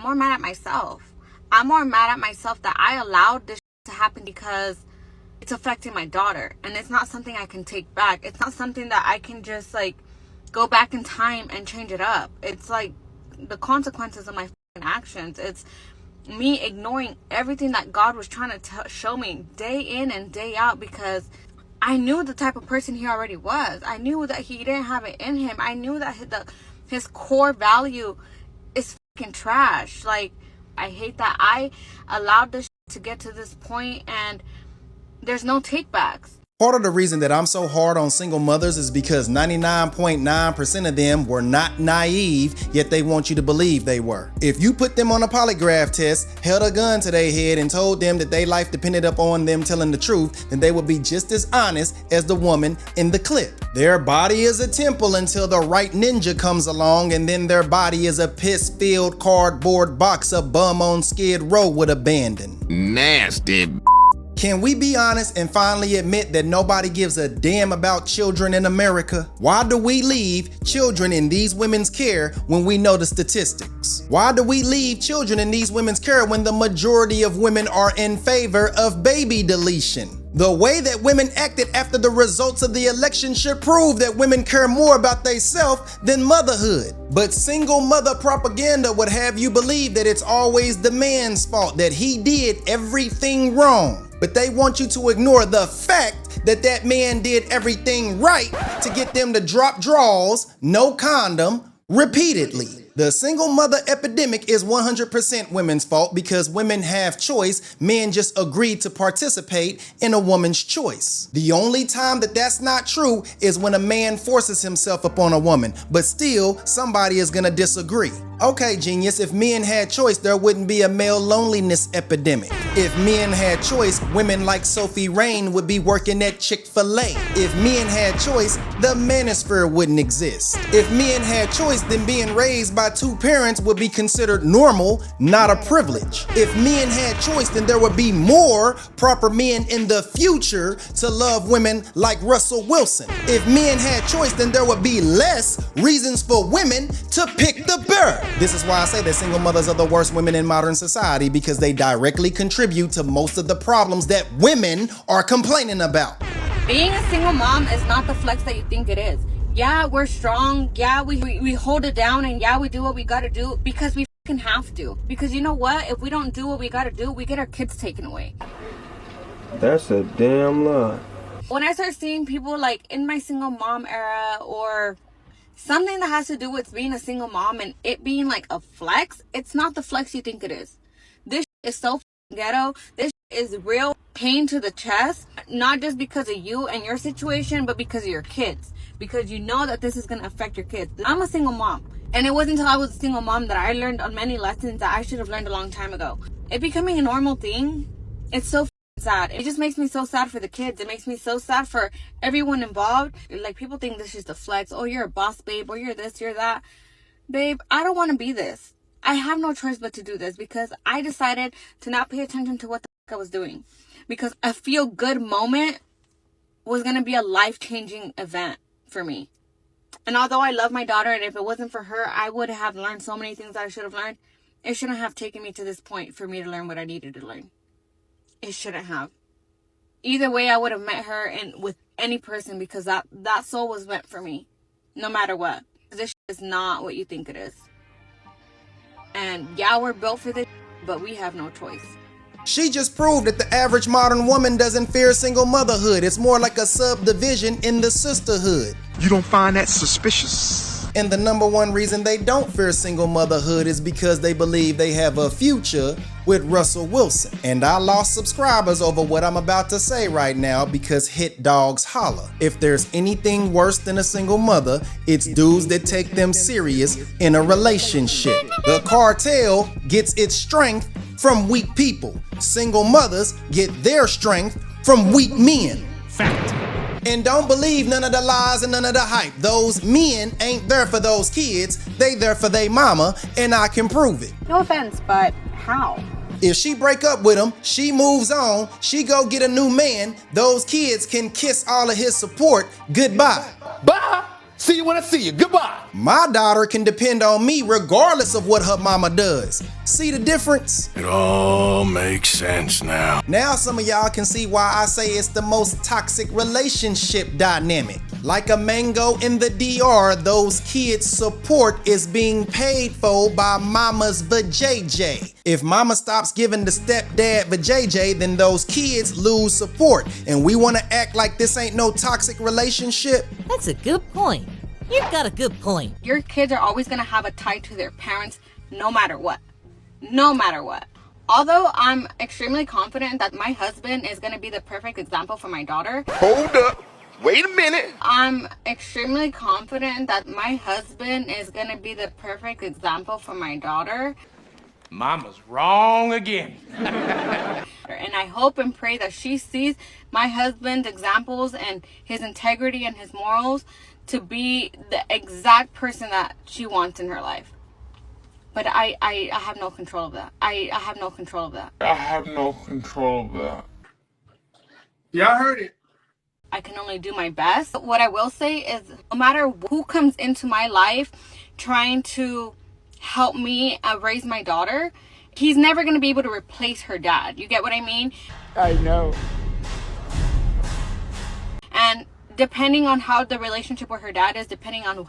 more mad at myself. I'm more mad at myself that I allowed this to happen because it's affecting my daughter. And it's not something I can take back. It's not something that I can just like go back in time and change it up. It's like the consequences of my actions. It's me ignoring everything that God was trying to show me day in and day out, because I knew the type of person he already was. I knew that he didn't have it in him. I knew that his core value is fucking trash. Like, I hate that I allowed this to get to this point and there's no takebacks. Part of the reason that I'm so hard on single mothers is because 99.9% of them were not naive, yet they want you to believe they were. If you put them on a polygraph test, held a gun to their head and told them that their life depended upon them telling the truth, then they would be just as honest as the woman in the clip. Their body is a temple until the right ninja comes along, and then their body is a piss-filled cardboard box a bum on Skid Row would abandon. Nasty. Can we be honest and finally admit that nobody gives a damn about children in America? Why do we leave children in these women's care when we know the statistics? Why do we leave children in these women's care when the majority of women are in favor of baby deletion? The way that women acted after the results of the election should prove that women care more about themselves than motherhood. But single mother propaganda would have you believe that it's always the man's fault, that he did everything wrong. But they want you to ignore the fact that that man did everything right to get them to drop draws, no condom, repeatedly. The single mother epidemic is 100% women's fault because women have choice. Men just agreed to participate in a woman's choice. The only time that that's not true is when a man forces himself upon a woman, but still somebody is gonna disagree. Okay, genius, if men had choice, there wouldn't be a male loneliness epidemic. If men had choice, women like Sophie Rain would be working at Chick-fil-A. If men had choice, the manosphere wouldn't exist. If men had choice, then being raised by two parents would be considered normal, not a privilege. If men had choice, then there would be more proper men in the future to love women like Russell Wilson. If men had choice, then there would be less reasons for women to pick the bird. This is why I say that single mothers are the worst women in modern society, because they directly contribute to most of the problems that women are complaining about. Being a single mom is not the flex that you think it is. Yeah, we're strong. Yeah, we hold it down, and yeah, we do what we gotta do because we fucking have to. Because you know what? If we don't do what we gotta do, we get our kids taken away. That's a damn lie. When I start seeing people like in my single mom era or something that has to do with being a single mom and it being like a flex, it's not the flex you think it is. This is so ghetto. This is real pain to the chest, not just because of you and your situation, but because of your kids. Because you know that this is going to affect your kids. I'm a single mom, and it wasn't until I was a single mom that I learned on many lessons that I should have learned a long time ago. It becoming a normal thing, it's so sad. It just makes me so sad for the kids. It makes me so sad for everyone involved. Like, people think this is the flex. Oh, you're a boss, babe, or you're this, you're that. Babe, I don't want to be this. I have no choice but to do this because I decided to not pay attention to what the fuck I was doing. Because a feel-good moment was going to be a life-changing event for me. And although I love my daughter, and if it wasn't for her, I would have learned so many things I should have learned. It shouldn't have taken me to this point for me to learn what I needed to learn. It shouldn't have. Either way, I would have met her and with any person, because that soul was meant for me, no matter what. This is not what you think it is. And yeah, we're built for this, but we have no choice. She just proved that the average modern woman doesn't fear single motherhood. It's more like a subdivision in the sisterhood. You don't find that suspicious? And the number one reason they don't fear single motherhood is because they believe they have a future with Russell Wilson. And I lost subscribers over what I'm about to say right now because hit dogs holler. If there's anything worse than a single mother, it's dudes that take them serious in a relationship. The cartel gets its strength from weak people. Single mothers get their strength from weak men. Fact. And don't believe none of the lies and none of the hype. Those men ain't there for those kids. They there for they mama, and I can prove it. No offense, but how? If she break up with him, she moves on, she go get a new man, those kids can kiss all of his support goodbye. Bye. See you when I see you. Goodbye. My daughter can depend on me regardless of what her mama does. See the difference? It all makes sense now. Now some of y'all can see why I say it's the most toxic relationship dynamic. Like a mango in the DR, those kids' support is being paid for by mama's vajayjay. If mama stops giving the stepdad vajayjay, then those kids lose support. And we want to act like this ain't no toxic relationship? That's a good point. You've got a good point. Your kids are always going to have a tie to their parents no matter what. No matter what. Although I'm extremely confident that my husband is going to be the perfect example for my daughter. Hold up. Wait a minute. I'm extremely confident that my husband is going to be the perfect example for my daughter. Mama's wrong again. And I hope and pray that she sees my husband's examples and his integrity and his morals to be the exact person that she wants in her life. But I have no control of that. I have no control of that. I have no control of that. Y'all heard it. I can only do my best. What I will say is no matter who comes into my life trying to help me raise my daughter, he's never going to be able to replace her dad. You get what I mean? I know. And depending on how the relationship with her dad is, depending on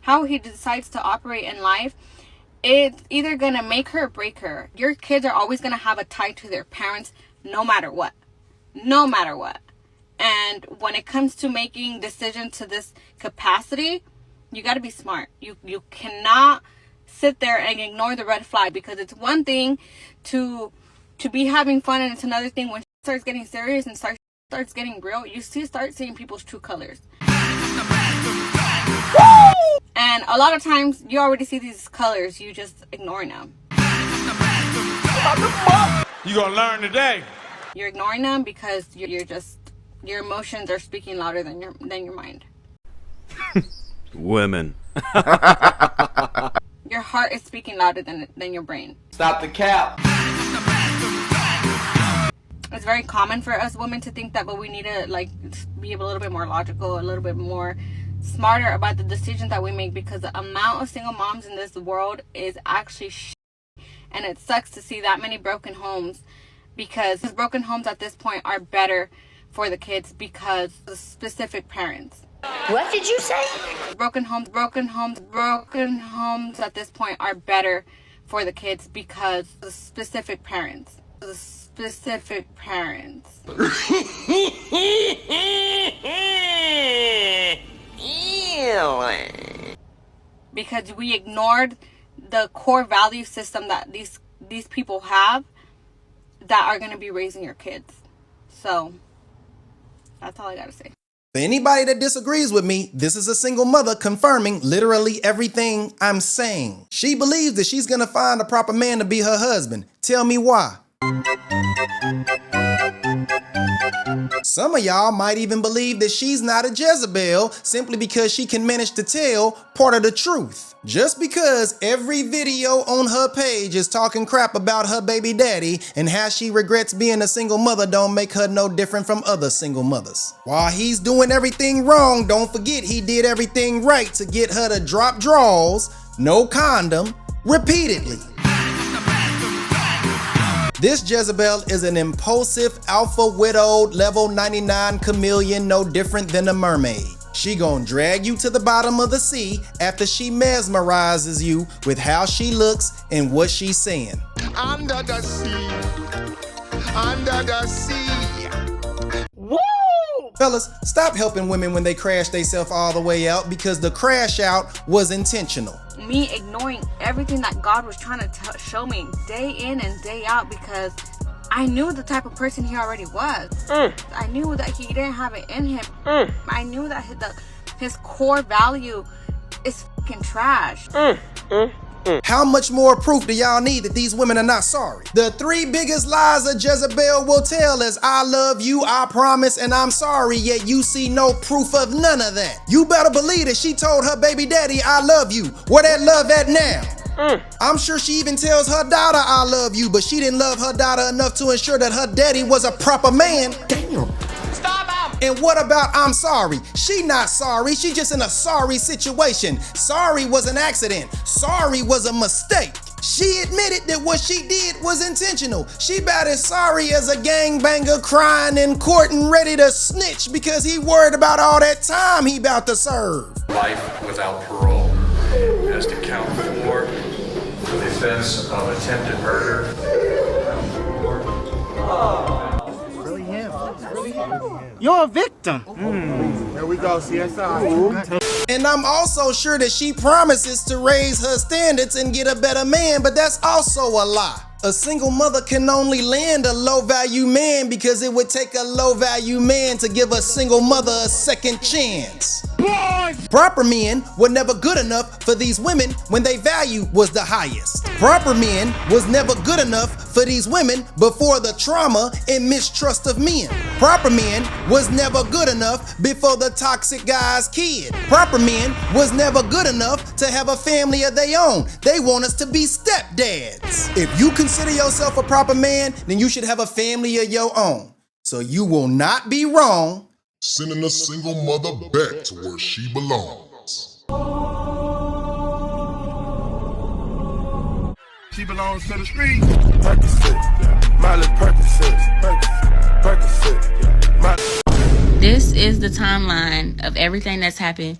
how he decides to operate in life, it's either going to make her or break her. Your kids are always going to have a tie to their parents no matter what. No matter what. And when it comes to making decisions to this capacity, you got to be smart. You cannot sit there and ignore the red flag, because it's one thing to be having fun, and it's another thing when it starts getting serious and starts getting real. You start seeing people's true colors. And a lot of times you already see these colors, you just ignoring them. You gonna learn today. You're ignoring them because your emotions are speaking louder than your mind. Women. Your heart is speaking louder than your brain. Stop the cap. It's very common for us women to think that, but we need to be a little bit more logical, a little bit more smarter about the decisions that we make, because the amount of single moms in this world is actually and it sucks to see that many broken homes, because these broken homes at this point are better for the kids because of the specific parents. What did you say? Broken homes at this point are better for the kids because of the specific parents. Because we ignored the core value system that these people have that are going to be raising your kids. So that's all I got to say. For anybody that disagrees with me, this is a single mother confirming literally everything I'm saying. She believes that she's gonna find a proper man to be her husband. Tell me why. Some of y'all might even believe that she's not a Jezebel simply because she can manage to tell part of the truth. Just because every video on her page is talking crap about her baby daddy and how she regrets being a single mother don't make her no different from other single mothers. While he's doing everything wrong, don't forget he did everything right to get her to drop draws, no condom, repeatedly. This Jezebel is an impulsive, alpha widowed, level 99 chameleon, no different than a mermaid. She gon' drag you to the bottom of the sea after she mesmerizes you with how she looks and what she's saying. Under the sea. Under the sea. Woo! Fellas, stop helping women when they crash themselves all the way out, because the crash out was intentional. Me ignoring everything that God was trying to show me day in and day out, because I knew the type of person he already was. I knew that he didn't have it in him. I knew that his core value is fucking trash. How much more proof do y'all need that these women are not sorry? The three biggest lies a Jezebel will tell is I love you, I promise, and I'm sorry, yet you see no proof of none of that. You better believe that she told her baby daddy I love you. Where that love at now? I'm sure she even tells her daughter I love you, but she didn't love her daughter enough to ensure that her daddy was a proper man. Damn. Stop out. And what about I'm sorry? She not sorry, she just in a sorry situation. Sorry was an accident. Sorry was a mistake. She admitted that what she did was intentional. She about as sorry as a gangbanger crying in court and ready to snitch because he worried about all that time he about to serve. Life without parole as to count 4, the offense of attempted murder. You're a victim. There we go, CSI. And I'm also sure that she promises to raise her standards and get a better man, but that's also a lie. A single mother can only land a low-value man because it would take a low-value man to give a single mother a second chance. Proper men were never good enough for these women when their value was the highest. Proper men was never good enough for these women before the trauma and mistrust of men. Proper men was never good enough before the toxic guy's kid. Proper men was never good enough to have a family of their own. They want us to be stepdads. If you consider yourself a proper man, then you should have a family of your own. So you will not be wrong sending a single mother back to where she belongs. She belongs to the street. This is the timeline of everything that's happened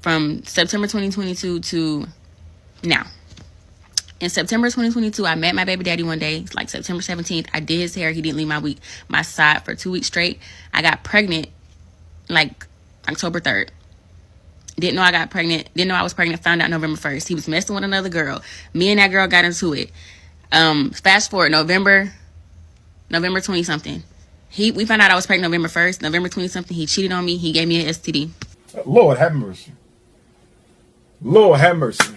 from September 2022 to now. In September 2022, I met my baby daddy one day, like September 17th. I did his hair. He didn't leave my side for 2 weeks straight. I got pregnant like October 3rd. Didn't know I got pregnant. Didn't know I was pregnant. Found out November 1st. He was messing with another girl. Me and that girl got into it. Fast forward November 20 something. We found out I was pregnant November 1st. November 20 something. He cheated on me. He gave me an STD. Lord have mercy. Lord have mercy.